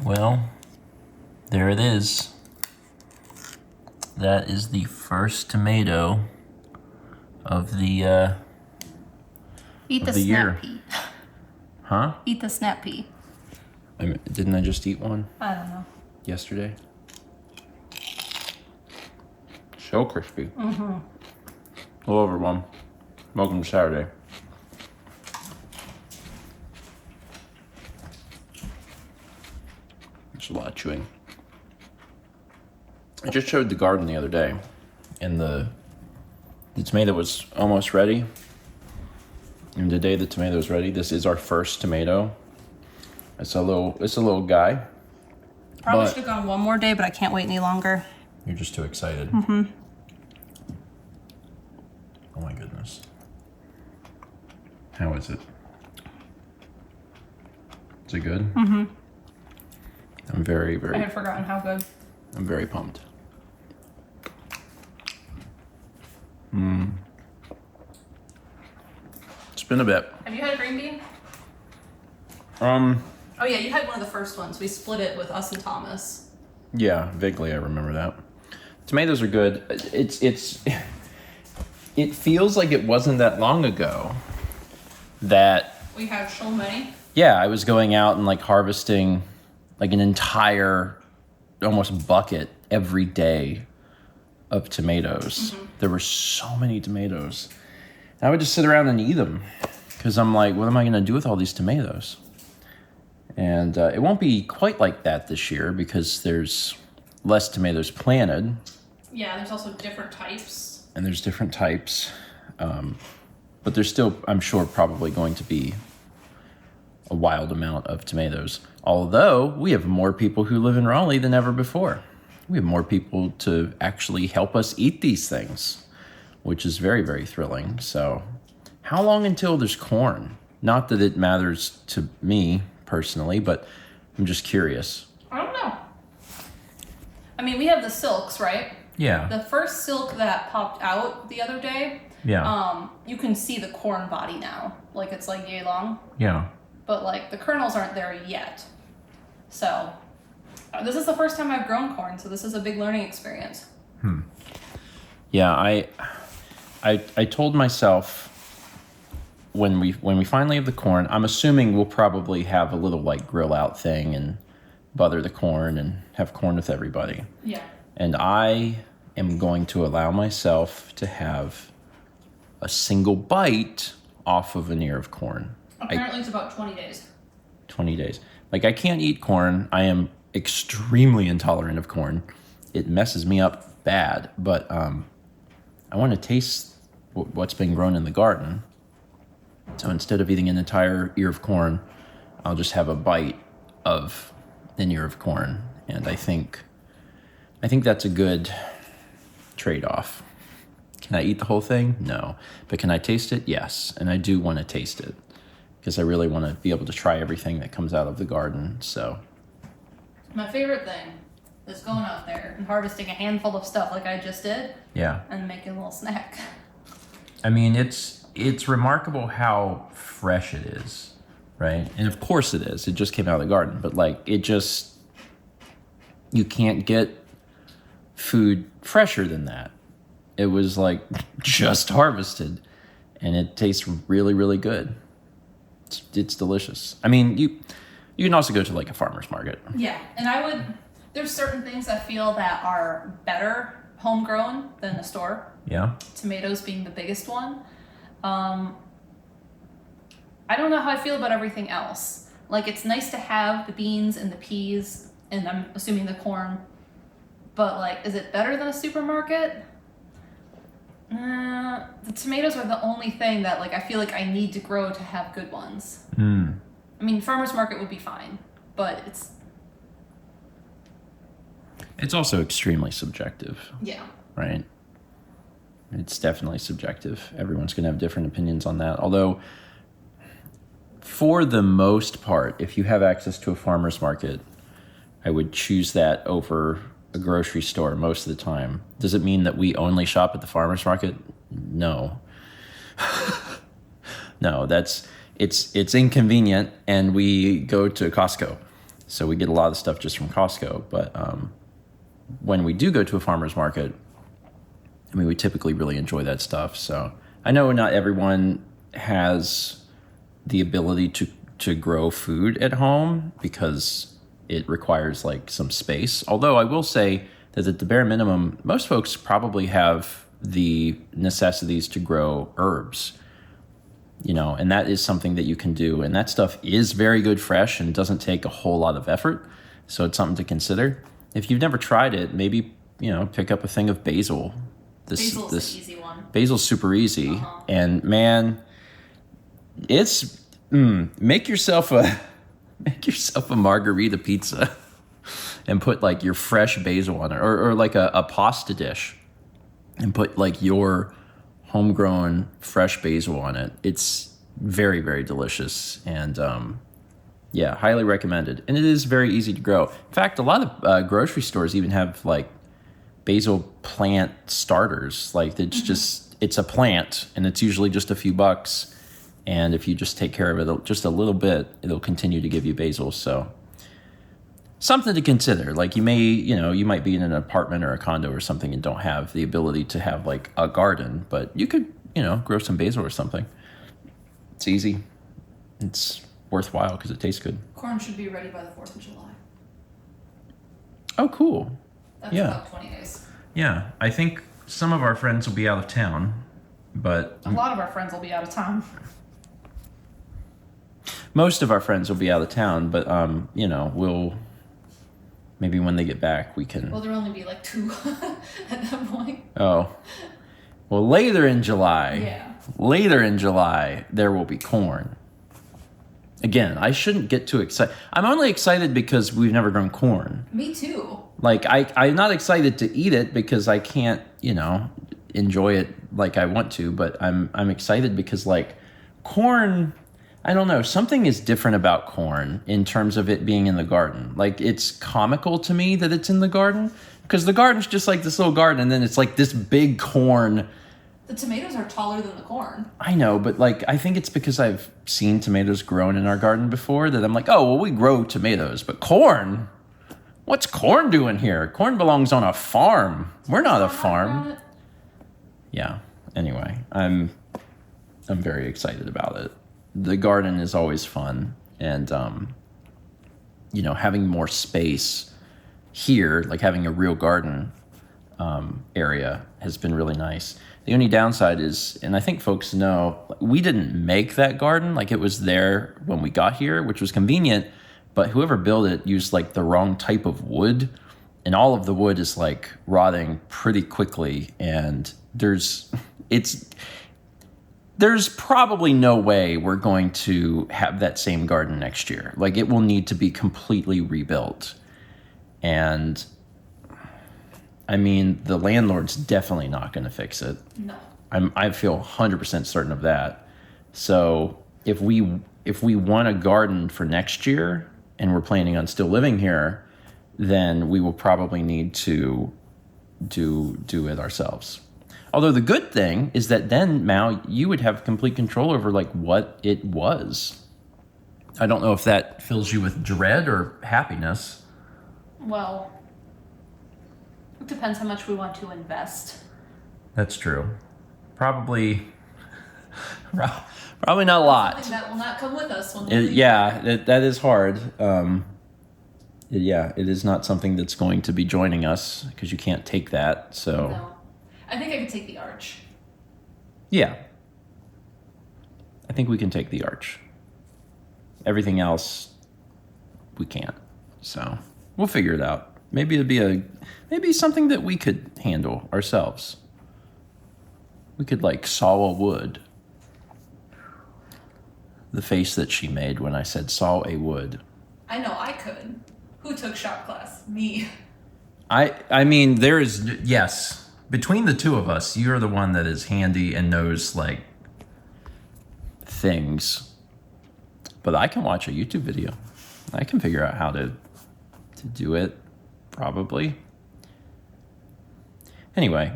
Well, there it is. That is the first tomato of the Eat the the snap year. pea. huh? Eat the snap pea. Didn't I just eat one I don't know. yesterday? So crispy. Mm-hmm. Hello, everyone. Welcome to Saturday. There's a lot of chewing. I just showed the garden the other day, and the tomato was almost ready. And the day the tomato is ready, this is our first tomato. It's a little guy. Probably But- should have gone one more day, but I can't wait any longer. You're just too excited. Mm-hmm. Oh my goodness. How is it? Is it good? Mm-hmm. I'm very, I very, had forgotten how good. I'm very pumped. It's been a bit. Have you had a green bean? Um, Oh yeah, you had one of the first ones. We split it with us and Thomas. yeah, vaguely I remember that. Tomatoes are good. It feels like it wasn't that long ago that, We had so many. yeah, I was going out and like harvesting like an entire almost bucket every day of tomatoes. There were so many tomatoes. And I would just sit around and eat them because I'm like, what am I going to do with all these tomatoes? And it won't be quite like that this year because there's less tomatoes planted Yeah, there's also different types. and there's different types. But there's still, I'm sure, probably going to be a wild amount of tomatoes. Although we have more people who live in Raleigh than ever before. We have more people to actually help us eat these things, which is very, very thrilling. So how long until there's corn? Not that it matters to me personally, but I'm just curious. I don't know. I mean, we have the silks, right? Yeah. The first silk that popped out the other day, Yeah. you can see the corn body now. Like it's like yay long. Yeah. But like the kernels aren't there yet. So this is the first time I've grown corn, so this is a big learning experience. Yeah, I told myself when we finally have the corn, I'm assuming we'll probably have a little like grill out thing and butter the corn and have corn with everybody. Yeah. And I am going to allow myself to have a single bite off of an ear of corn. Apparently it's about 20 days. 20 days. Like I can't eat corn. I am extremely intolerant of corn. It messes me up bad, but I want to taste what's been grown in the garden. So instead of eating an entire ear of corn, I'll just have a bite of an ear of corn. And I think that's a good trade-off. Can I eat the whole thing? No. But can I taste it? Yes. And I do want to taste it because I really want to be able to try everything that comes out of the garden. So My favorite thing is going out there and harvesting a handful of stuff like I just did yeah. and making a little snack. I mean, it's remarkable how fresh it is, right? And of course it is. It just came out of the garden, but like you can't get food fresher than that. It was like just harvested and it tastes really, really good. It's delicious. I mean, you can also go to like a farmer's market. Yeah, and there's certain things I feel that are better homegrown than the store. Yeah. Tomatoes being the biggest one. I don't know how I feel about everything else. Like it's nice to have the beans and the peas, and I'm assuming the corn, but like, is it better than a supermarket? The tomatoes are the only thing that like I feel like I need to grow to have good ones. Mm. I mean, farmer's market would be fine, but It's also extremely subjective. yeah. Right? It's definitely subjective. Everyone's going to have different opinions on that. Although, for the most part, if you have access to a farmer's market, I would choose that over a grocery store most of the time. Does it mean that we only shop at the farmer's market? No. No, it's inconvenient, and we go to Costco. So we get a lot of stuff just from Costco. But when we do go to a farmer's market, I mean, we typically really enjoy that stuff. So I know not everyone has the ability to grow food at home because it requires like some space. Although I will say that at the bare minimum, most folks probably have the necessities to grow herbs, and that is something that you can do. And that stuff is very good fresh and doesn't take a whole lot of effort. So it's something to consider. If you've never tried it, maybe, pick up a thing of basil. Basil's an easy one. Basil's super easy. And man, it's, make yourself a margarita pizza and put like your fresh basil on it, or like a pasta dish and put like your homegrown fresh basil on it. It's very, very delicious, and highly recommended. And it is very easy to grow. In fact, a lot of grocery stores even have like basil plant starters. Like it's a plant, and it's usually just a few bucks. And if you just take care of it just a little bit, it'll continue to give you basil. So something to consider. Like you might be in an apartment or a condo or something and don't have the ability to have like a garden, but you could, grow some basil or something. It's easy. It's worthwhile because it tastes good. Corn should be ready by the 4th of July. Oh, cool. That's about 20 days. Yeah. I think some of our friends will be out of town, but a lot of our friends will be out of town. Most of our friends will be out of town, but we'll maybe when they get back we can. Well, there'll only be like 2 at that point. Oh, well, later in July. Yeah. Later in July, there will be corn. Again, I shouldn't get too excited. I'm only excited because we've never grown corn. Me too. Like I'm not excited to eat it because I can't, enjoy it like I want to. But I'm excited because like corn. I don't know. Something is different about corn in terms of it being in the garden. Like, it's comical to me that it's in the garden because the garden's just like this little garden, and then it's like this big corn. The tomatoes are taller than the corn. I know, but like, I think it's because I've seen tomatoes grown in our garden before that I'm like, oh, well, we grow tomatoes, but corn? What's corn doing here? Corn belongs on a farm. We're not a farm. Yeah. Anyway, I'm very excited about it. The garden is always fun, and having more space here, like having a real garden area, has been really nice. The only downside is, and I think folks know, we didn't make that garden. Like, it was there when we got here, which was convenient, but whoever built it used like the wrong type of wood, and all of the wood is like rotting pretty quickly, and there's probably no way we're going to have that same garden next year. Like, it will need to be completely rebuilt. And I mean, the landlord's definitely not going to fix it. No. I feel 100% certain of that. So if we want a garden for next year and we're planning on still living here, then we will probably need to do it ourselves. Although the good thing is that then, Mal, you would have complete control over like what it was. I don't know if that fills you with dread or happiness. Well, it depends how much we want to invest. That's true. Probably not a lot. That will not come with us when we leave. That is hard. It is not something that's going to be joining us because you can't take that. So. No. I think I could take the arch. Yeah. I think we can take the arch. Everything else, we can't. So we'll figure it out. Maybe maybe something that we could handle ourselves. We could like saw a wood. The face that she made when I said saw a wood. I know I could. Who took shop class? Me. I mean, there is, yes. Between the two of us, you're the one that is handy and knows like things. But I can watch a YouTube video. I can figure out how to do it, probably. Anyway,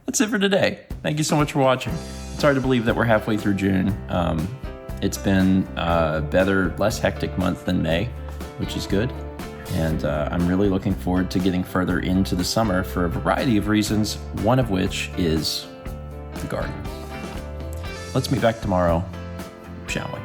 that's it for today. Thank you so much for watching. It's hard to believe that we're halfway through June. It's been a better, less hectic month than May, which is good. And I'm really looking forward to getting further into the summer for a variety of reasons, one of which is the garden. Let's meet back tomorrow, shall we?